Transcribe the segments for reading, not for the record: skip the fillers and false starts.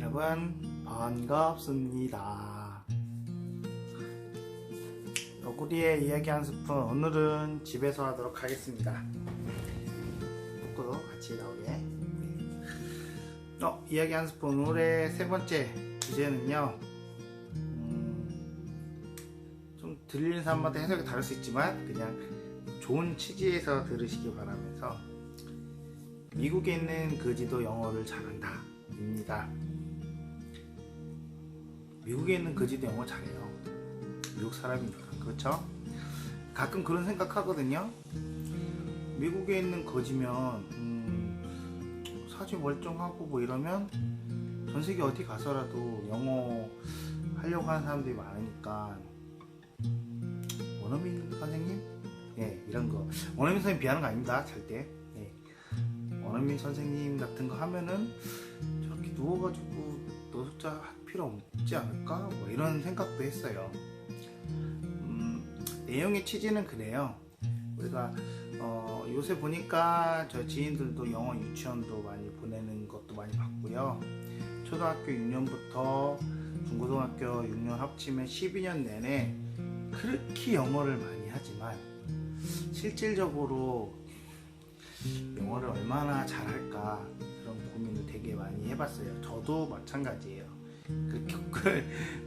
여러분 반갑습니다. 너구리의 이야기 한 스푼, 오늘은 집에서 하도록 하겠습니다. 먹고도 같이 나오게. 이야기 한 스푼, 오늘의 세 번째 주제는요, 좀 들리는 사람마다 해석이 다를 수 있지만 그냥 좋은 취지에서 들으시기 바라면서, 미국에 있는 거지도 영어를 잘한다 입니다. 미국에 있는 거지도 영어 잘해요. 미국 사람이니까. 그렇죠? 가끔 그런 생각하거든요. 미국에 있는 거지면 사지 멀쩡하고 뭐 이러면 전 세계 어디 가서라도 영어 하려고 하는 사람들이 많으니까, 원어민 선생님? 이런 거. 원어민 선생님 비하는 거 아닙니다, 절대. 원어민 선생님 같은 거 하면은 저렇게 누워가지고 노숙자 할 필요 없지 않을까? 뭐 이런 생각도 했어요. 내용의 취지는 그래요. 우리가 요새 보니까 저 지인들도 영어 유치원도 많이 보내는 것도 많이 봤고요. 초등학교 6년부터 중고등학교 6년 합치면 12년 내내 그렇게 영어를 많이 하지만 실질적으로 영어를 얼마나 잘할까, 그런 고민을 되게 많이 해봤어요. 저도 마찬가지예요.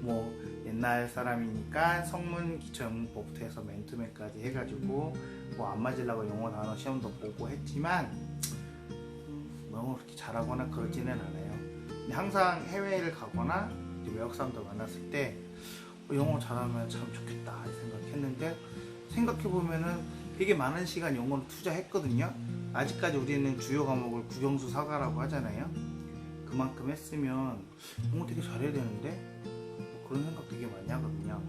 뭐 옛날 사람이니까 성문 기초영문법부터 해서 맨투맨까지 해가지고 뭐 안 맞으려고 영어 단어 시험도 보고 했지만 너무 그렇게 잘하거나 그러지는 않아요. 근데 항상 해외를 가거나 외국 사람들 만났을 때 영어 잘하면 참 좋겠다 생각했는데, 생각해보면은 되게 많은 시간 영어를 투자했거든요. 아직까지 우리는 주요 과목을 국영수 사과라고 하잖아요. 그만큼 했으면 영어 되게 잘해야 되는데, 그런 생각 되게 많이 하거든요.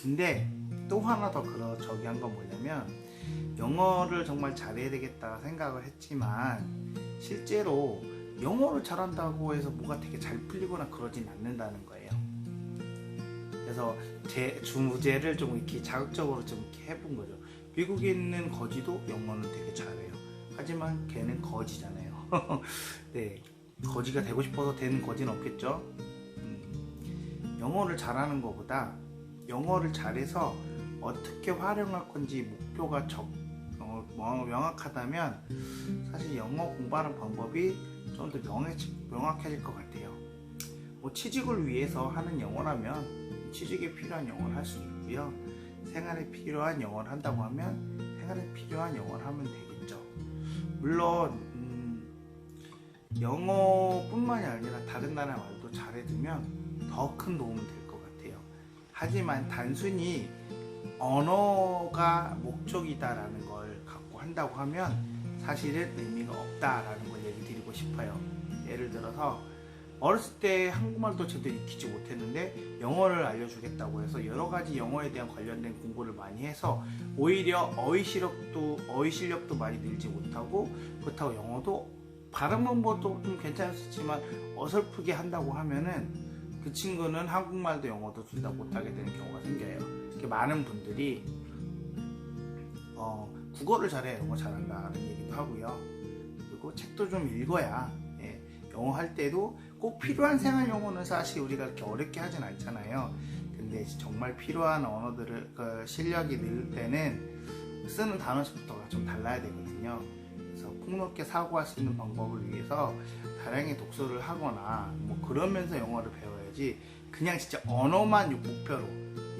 근데 또 하나 더 저기 한 건 뭐냐면, 영어를 정말 잘해야 되겠다 생각을 했지만 실제로 영어를 잘한다고 해서 뭐가 되게 잘 풀리거나 그러진 않는다는 거예요. 그래서 제 주제를 좀 이렇게 자극적으로 좀 이렇게 해본 거죠. 미국에 있는 거지도 영어는 되게 잘해요. 하지만 걔는 거지잖아요. 네, 거지가 되고 싶어서 되는 거지는 없겠죠. 영어를 잘하는 것보다 영어를 잘해서 어떻게 활용할 건지 목표가 명확하다면 사실 영어 공부하는 방법이 좀 더 명확해질 것 같아요. 뭐 취직을 위해서 하는 영어라면 취직에 필요한 영어를 할 수 있고요. 생활에 필요한 영어를 한다고 하면 생활에 필요한 영어를 하면 되겠죠. 물론 영어뿐만이 아니라 다른 나라 말도 잘해두면 더 큰 도움이 될 것 같아요. 하지만 단순히 언어가 목적이다라는 걸 갖고 한다고 하면 사실은 의미가 없다라는 걸 얘기 드리고 싶어요. 예를 들어서 어렸을 때 한국말도 제대로 익히지 못했는데 영어를 알려주겠다고 해서 여러 가지 영어에 대한 관련된 공부를 많이 해서 오히려 어휘 실력도 많이 늘지 못하고, 그렇다고 영어도 발음 공부도 좀 괜찮았지만 어설프게 한다고 하면은 그 친구는 한국말도 영어도 둘 다 못하게 되는 경우가 생겨요. 많은 분들이 국어를 잘해야 영어 잘한다는 얘기도 하고요. 그리고 책도 좀 읽어야, 영어 할 때도 꼭 필요한 생활 영어는 사실 우리가 그렇게 어렵게 하진 않잖아요. 근데 정말 필요한 언어들을 실력이 늘 때는 쓰는 단어 수부터가 좀 달라야 되거든요. 그래서 폭넓게 사고할 수 있는 방법을 위해서 다량의 독서를 하거나 뭐 그러면서 영어를 배워야지, 그냥 진짜 언어만 목표로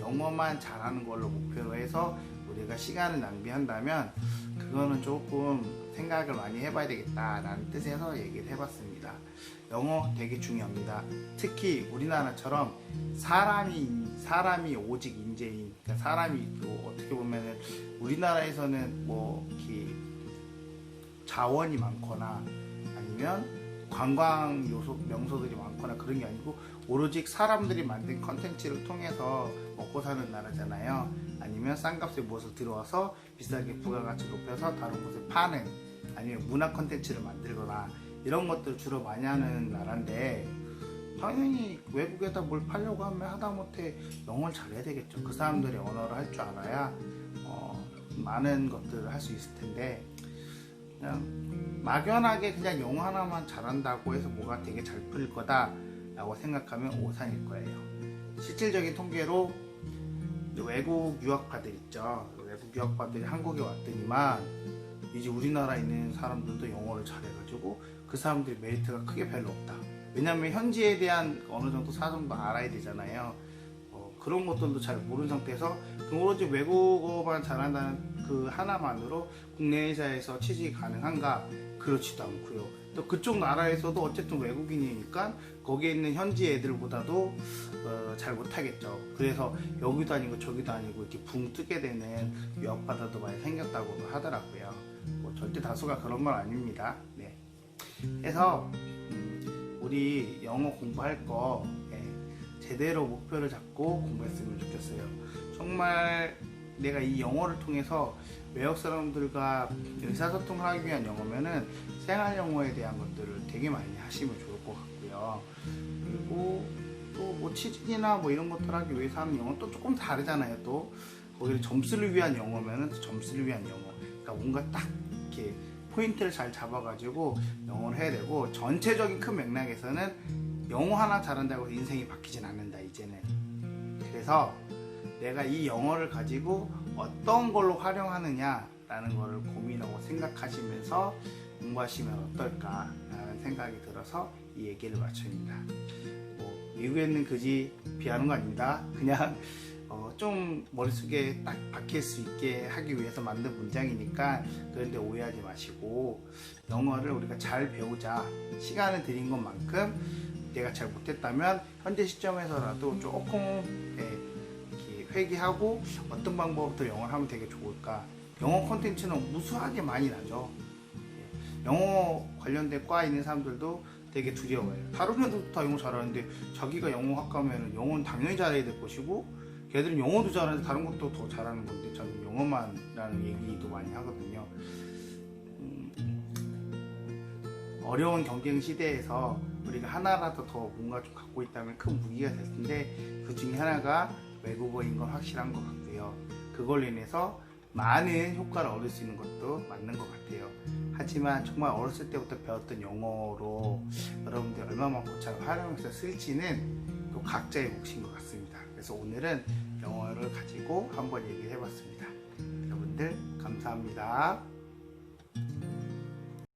영어만 잘하는 걸로 목표로 해서 우리가 시간을 낭비한다면 그거는 조금 생각을 많이 해봐야 되겠다라는 뜻에서 얘기를 해봤습니다. 영어 되게 중요합니다. 특히 우리나라처럼 사람이 오직 인재인, 그러니까 사람이 어떻게 보면은 우리나라에서는 뭐 이렇게 자원이 많거나 아니면 관광 명소들이 많거나 그런 게 아니고 오로지 사람들이 만든 컨텐츠를 통해서 먹고 사는 나라잖아요. 아니면 싼 값에 무엇을 들어와서 비싸게 부가가치 높여서 다른 곳에 파는, 아니면 문화 컨텐츠를 만들거나 이런 것들을 주로 많이 하는 나라인데, 당연히 외국에다 뭘 팔려고 하면 하다못해 영어를 잘해야 되겠죠. 그 사람들의 언어를 할 줄 알아야 많은 것들을 할 수 있을 텐데, 그냥 막연하게 그냥 영어 하나만 잘한다고 해서 뭐가 되게 잘 풀릴 거다 라고 생각하면 오산일 거예요. 실질적인 통계로 외국 유학파들 있죠. 외국 유학파들이 한국에 왔더니만 이제 우리나라에 있는 사람들도 영어를 잘해가지고 그 사람들이 메리트가 크게 별로 없다. 왜냐면 현지에 대한 어느 정도 사정도 알아야 되잖아요. 그런 것들도 잘 모르는 상태에서 오로지 외국어만 잘한다는 그 하나만으로 국내 회사에서 취직이 가능한가? 그렇지도 않고요. 또 그쪽 나라에서도 어쨌든 외국인이니까 거기에 있는 현지 애들보다도 잘 못하겠죠. 그래서 여기도 아니고 저기도 아니고 이렇게 붕 뜨게 되는 유학바다도 많이 생겼다고 하더라고요. 뭐 절대 다수가 그런 건 아닙니다. 네. 그래서 우리 영어 공부할 거 제대로 목표를 잡고 공부했으면 좋겠어요. 정말 내가 이 영어를 통해서 외국 사람들과 의사소통을 하기 위한 영어면은 생활 영어에 대한 것들을 되게 많이 하시면 좋을 것 같고요. 그리고 또 뭐 취직이나 뭐 이런 것들 하기 위해서 하는 영어 또 조금 다르잖아요. 또 거기를 점수를 위한 영어면은 또 점수를 위한 영어. 그러니까 뭔가 딱 이렇게 포인트를 잘 잡아가지고 영어를 해야 되고, 전체적인 큰 맥락에서는 영어 하나 잘한다고 인생이 바뀌진 않는다 이제는. 그래서 내가 이 영어를 가지고 어떤 걸로 활용하느냐라는 거를 고민하고 생각하시면서 공부하시면 어떨까 라는 생각이 들어서 이 얘기를 마칩니다. 뭐 미국에 있는 그지 비하는 거 아닙니다. 그냥 좀 머릿속에 딱 박힐 수 있게 하기 위해서 만든 문장이니까 그런데 오해하지 마시고, 영어를 우리가 잘 배우자. 시간을 들인 것만큼 내가 잘 못했다면 현재 시점에서라도 조금 이렇게 회귀하고 어떤 방법으로 영어를 하면 되게 좋을까. 영어 콘텐츠는 무수하게 많이 나죠. 영어 관련된 과에 있는 사람들도 되게 두려워해요. 다른 애들도 다 영어 잘하는데 자기가 영어학 가면 영어는 당연히 잘해야 될 것이고, 걔들은 영어도 잘하는데 다른 것도 더 잘하는 건데 저는 영어만 라는 얘기도 많이 하거든요. 어려운 경쟁 시대에서 우리가 하나라도 더 뭔가 좀 갖고 있다면 큰 무기가 될 텐데, 그 중에 하나가 외국어인 건 확실한 것 같고요. 그걸로 인해서 많은 효과를 얻을 수 있는 것도 맞는 것 같아요. 하지만 정말 어렸을 때부터 배웠던 영어로 여러분들 얼마만큼 잘 활용해서 쓸지는 또 각자의 몫인 것 같습니다. 그래서 오늘은 영어를 가지고 한번 얘기를 해봤습니다. 여러분들 감사합니다.